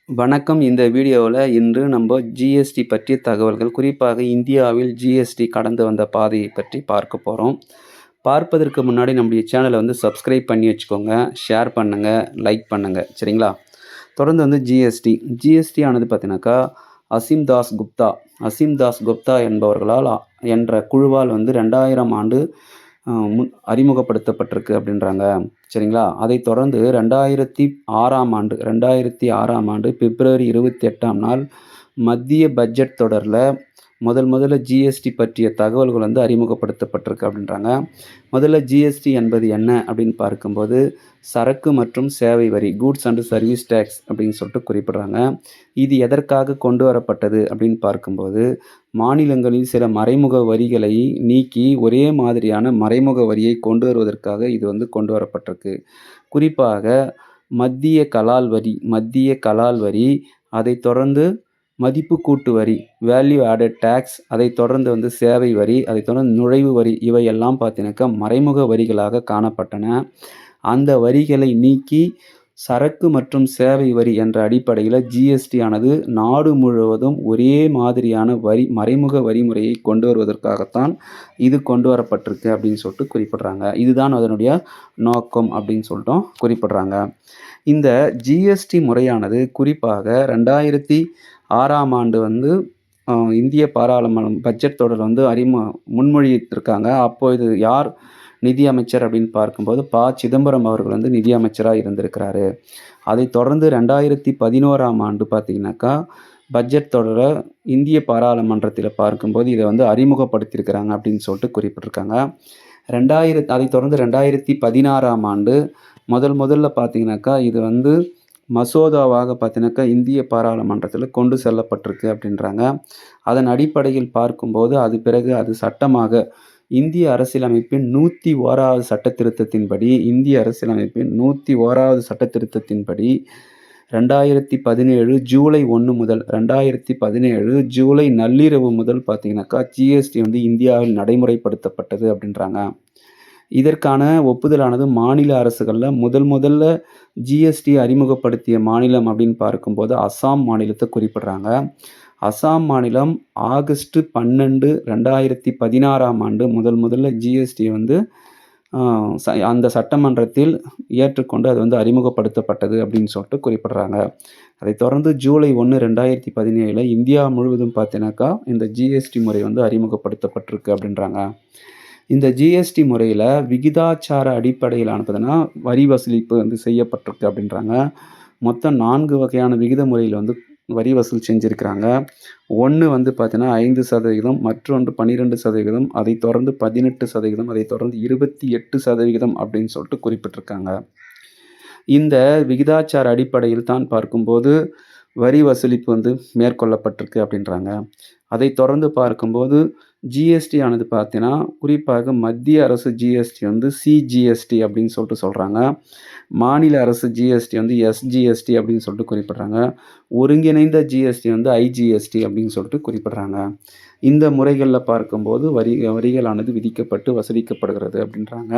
வணக்கம். இந்த வீடியோவில் இன்று நம்ம ஜிஎஸ்டி பற்றிய தகவல்கள், குறிப்பாக இந்தியாவில் ஜிஎஸ்டி கடந்து வந்த பாதையை பற்றி பார்க்க போகிறோம். பார்ப்பதற்கு முன்னாடி நம்முடைய சேனலை சப்ஸ்கிரைப் பண்ணி வச்சுக்கோங்க, ஷேர் பண்ணுங்கள், லைக் பண்ணுங்கள், சரிங்களா? தொடர்ந்து ஜிஎஸ்டி ஆனது பார்த்தீங்கன்னாக்கா அசீம் தாஸ் குப்தா என்பவர்களால் என்ற குழுவால் 2000 ஆண்டு அறிமுகப்படுத்தப்பட்டிருக்கு அப்படின்றாங்க, சரிங்களா? அதைத் தொடர்ந்து 2006ஆம் ஆண்டு பிப்ரவரி 28ஆம் நாள் மத்திய பட்ஜெட் தொடரில் முதல்ல ஜிஎஸ்டி பற்றிய தகவல்கள் அறிமுகப்படுத்தப்பட்டிருக்கு அப்படின்றாங்க. முதல்ல ஜிஎஸ்டி என்பது என்ன அப்படின்னு பார்க்கும்போது, சரக்கு மற்றும் சேவை வரி, கூட்ஸ் அண்ட் சர்வீஸ் டேக்ஸ் அப்படின்னு சொல்லிட்டு குறிப்பிடுறாங்க. இது எதற்காக கொண்டு வரப்பட்டது அப்படின்னு பார்க்கும்போது, மாநிலங்களில் சில மறைமுக வரிகளை நீக்கி ஒரே மாதிரியான மறைமுக வரியை கொண்டு வருவதற்காக இது கொண்டு வரப்பட்டிருக்கு. குறிப்பாக மத்திய கலால் வரி, அதைத் தொடர்ந்து மதிப்பு கூட்டு வரி, வேல்யூ ஆடட் டேக்ஸ், அதைத் தொடர்ந்து சேவை வரி, அதைத் தொடர்ந்து நுழைவு வரி, இவையெல்லாம் பார்த்தீங்கன்னாக்கா மறைமுக வரிகளாக காணப்பட்டன. அந்த வரிகளை நீக்கி சரக்கு மற்றும் சேவை வரி என்ற அடிப்படையில் ஜிஎஸ்டி ஆனது நாடு முழுவதும் ஒரே மாதிரியான மறைமுக வரிமுறையை கொண்டு வருவதற்காகத்தான் இது கொண்டு வரப்பட்டிருக்கு அப்படின்னு சொல்லிட்டு குறிப்பிடுறாங்க. இதுதான் அதனுடைய நோக்கம் அப்படின்னு சொல்லிட்டும் குறிப்பிடுறாங்க. இந்த ஜிஎஸ்டி முறையானது குறிப்பாக 2006ஆம் ஆண்டு இந்திய பாராளுமன்றம் பட்ஜெட் தொடர் முன்மொழித்திருக்காங்க. அப்போது யார் நிதி அமைச்சர் அப்படின்னு பார்க்கும்போது சிதம்பரம் அவர்கள் நிதி அமைச்சராக இருந்திருக்கிறாரு. அதைத் தொடர்ந்து 2011ஆம் ஆண்டு பார்த்தீங்கன்னாக்கா பட்ஜெட் தொடரை இந்திய பாராளுமன்றத்தில் பார்க்கும்போது இதை அறிமுகப்படுத்தியிருக்கிறாங்க அப்படின்னு சொல்லிட்டு குறிப்பிட்டிருக்காங்க. அதைத் தொடர்ந்து 2016ஆம் ஆண்டு முதல்ல பார்த்தீங்கன்னாக்கா இது மசோதாவாக பார்த்தீங்கன்னாக்கா இந்திய பாராளுமன்றத்தில் கொண்டு செல்லப்பட்டிருக்கு அப்படின்றாங்க. அதன் அடிப்படையில் பார்க்கும்போது அது சட்டமாக இந்திய அரசியலமைப்பின் 101வது சட்டத்திருத்தத்தின்படி 2017 ஜூலை 1 முதல் 2017 ஜூலை நள்ளிரவு முதல் பார்த்தீங்கன்னாக்கா ஜிஎஸ்டி இந்தியாவில் நடைமுறைப்படுத்தப்பட்டது அப்படின்றாங்க. இதற்கான ஒப்புதலானது மாநில அரசுகளில் முதல்ல ஜிஎஸ்டி அறிமுகப்படுத்திய மாநிலம் அப்படின்னு பார்க்கும்போது அசாம் மாநிலத்தை குறிப்பிடுறாங்க. அசாம் மாநிலம் ஆகஸ்ட் 12, 2016ஆம் ஆண்டு முதல்ல ஜிஎஸ்டி அந்த சட்டமன்றத்தில் ஏற்றுக்கொண்டு அது அறிமுகப்படுத்தப்பட்டது அப்படின்னு சொல்லிட்டு குறிப்பிடுறாங்க. அதைத் தொடர்ந்து ஜூலை 1, 2017 இந்தியா முழுவதும் பார்த்தீங்கன்னாக்கா இந்த ஜிஎஸ்டி முறை அறிமுகப்படுத்தப்பட்டிருக்கு அப்படின்றாங்க. இந்த ஜிஎஸ்டி முறையில் விகிதாச்சார அடிப்படையிலான வரி வசூலிப்பு செய்யப்பட்டிருக்கு அப்படின்றாங்க. மொத்தம் 4 வகையான விகித முறையில் வரி வசூல் செஞ்சுருக்கிறாங்க. ஒன்று பார்த்தீங்கன்னா 5%, மற்றொன்று 12%, அதைத் தொடர்ந்து 18%, அதைத் தொடர்ந்து 28% அப்படின்னு சொல்லிட்டு குறிப்பிட்டிருக்காங்க. இந்த விகிதாச்சார அடிப்படையில் தான் பார்க்கும்போது வரி வசூலிப்பு மேற்கொள்ளப்பட்டிருக்கு அப்படின்றாங்க. அதைத் தொடர்ந்து பார்க்கும்போது ஜிஎஸ்டி ஆனது பார்த்தீங்கன்னா குறிப்பாக மத்திய அரசு ஜிஎஸ்டி சிஜிஎஸ்டி அப்படின்னு சொல்லிட்டு சொல்கிறாங்க. மாநில அரசு ஜிஎஸ்டி எஸ்ஜிஎஸ்டி அப்படின்னு சொல்லிட்டு குறிப்பிட்றாங்க. ஒருங்கிணைந்த ஜிஎஸ்டி ஐஜிஎஸ்டி அப்படின்னு சொல்லிட்டு குறிப்பிட்றாங்க. இந்த முறைகளில் பார்க்கும்போது வரிகளானது விதிக்கப்பட்டு வசூலிக்கப்படுகிறது அப்படின்றாங்க.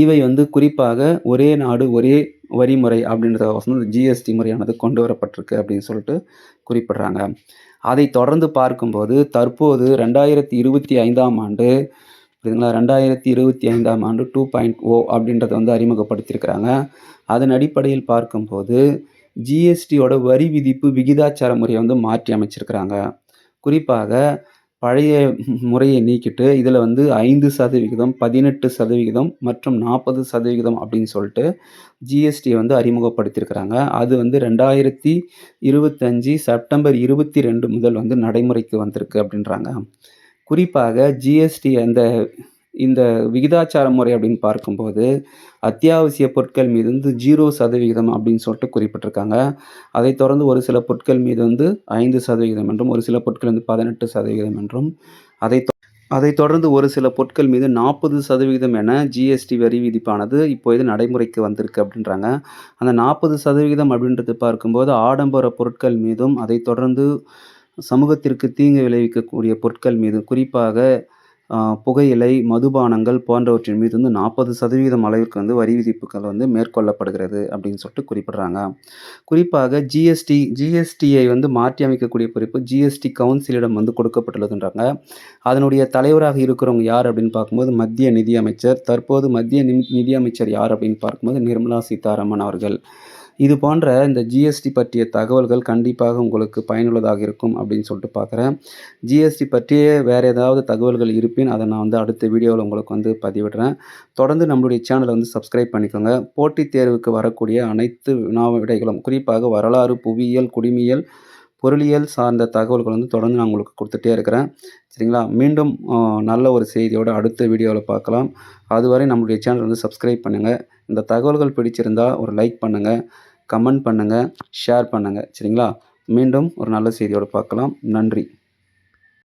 இவை குறிப்பாக ஒரே நாடு ஒரே வரிமுறை அப்படின்றத ஜிஎஸ்டி முறையானது கொண்டு வரப்பட்டிருக்கு அப்படின்னு சொல்லிட்டு குறிப்பிட்றாங்க. அதை தொடர்ந்து பார்க்கும்போது தற்போது 2025ஆம் ஆண்டு புரியுதுங்களா, 2025ஆம் ஆண்டு 2.0 அப்படின்றத அறிமுகப்படுத்தியிருக்கிறாங்க. அதன் அடிப்படையில் பார்க்கும்போது ஜிஎஸ்டியோட வரி விதிப்பு விகிதாச்சார முறையை மாற்றி அமைச்சிருக்கிறாங்க. குறிப்பாக பழைய முறையை நீக்கிட்டு இதில் 5%, 18% மற்றும் 40% அப்படின்னு சொல்லிட்டு ஜிஎஸ்டி அறிமுகப்படுத்தியிருக்கிறாங்க. அது 2025 செப்டம்பர் 22 முதல் நடைமுறைக்கு வந்திருக்கு அப்படின்றாங்க. குறிப்பாக ஜிஎஸ்டி இந்த விகிதாச்சார முறை அப்படின்னு பார்க்கும்போது அத்தியாவசிய பொருட்கள் மீது 0% அப்படின்னு சொல்லிட்டு குறிப்பிட்டிருக்காங்க. அதைத் தொடர்ந்து ஒரு சில பொருட்கள் மீது 5% என்றும், ஒரு சில பொருட்கள் 18% என்றும், அதைத் தொடர்ந்து ஒரு சில பொருட்கள் மீது 40% என ஜிஎஸ்டி வரி விதிப்பானது இப்போது நடைமுறைக்கு வந்திருக்கு அப்படின்றாங்க. அந்த 40% அப்படின்றது பார்க்கும்போது ஆடம்பர பொருட்கள் மீதும், அதைத் தொடர்ந்து சமூகத்திற்கு தீங்கு விளைவிக்கக்கூடிய பொருட்கள் மீது, குறிப்பாக புகையிலை, மதுபானங்கள் போன்றவற்றின் மீது வந்து 40% அளவிற்கு வந்து வரி விதிப்புகள் வந்து மேற்கொள்ளப்படுகிறது அப்படின்னு சொல்லிட்டு குறிப்பிடுறாங்க. குறிப்பாக ஜிஎஸ்டியை வந்து மாற்றி அமைக்கக்கூடிய பொறுப்பு ஜிஎஸ்டி கவுன்சிலிடம் வந்து கொடுக்கப்பட்டுள்ளதுன்றாங்க. அதனுடைய தலைவராக இருக்கிறவங்க யார் அப்படின்னு பார்க்கும்போது மத்திய நிதி அமைச்சர். தற்போது மத்திய நிதி அமைச்சர் யார் அப்படின்னு பார்க்கும்போது நிர்மலா சீதாராமன் அவர்கள். இது போன்ற இந்த ஜிஎஸ்டி பற்றிய தகவல்கள் கண்டிப்பாக உங்களுக்கு பயனுள்ளதாக இருக்கும் அப்படின்னு சொல்லிட்டு பார்க்குறேன். ஜிஎஸ்டி பற்றிய வேறு ஏதாவது தகவல்கள் இருப்பின் அதை நான் வந்து அடுத்த வீடியோவில் உங்களுக்கு வந்து பதிவிடுறேன். தொடர்ந்து நம்மளுடைய சேனலை வந்து சப்ஸ்கிரைப் பண்ணிக்கோங்க. போட்டித் தேர்வுக்கு வரக்கூடிய அனைத்து வினா விடைகளும் குறிப்பாக வரலாறு, புவியியல், குடிமியல், பொருளியல் சார்ந்த தகவல்கள் வந்து தொடர்ந்து நான் உங்களுக்கு கொடுத்துட்டே இருக்கிறேன். சரிங்களா? மீண்டும் நல்ல ஒரு செய்தியோட அடுத்த வீடியோவில் பார்க்கலாம். அதுவரை நம்மளுடைய சேனல் வந்து சப்ஸ்கிரைப் பண்ணுங்கள். இந்த தகவல்கள் பிடிச்சிருந்தா ஒரு லைக் பண்ணுங்கள், கமெண்ட் பண்ணுங்கள், ஷேர் பண்ணுங்கள். சரிங்களா? மீண்டும் ஒரு நல்ல செய்தியோடு பார்க்கலாம். நன்றி.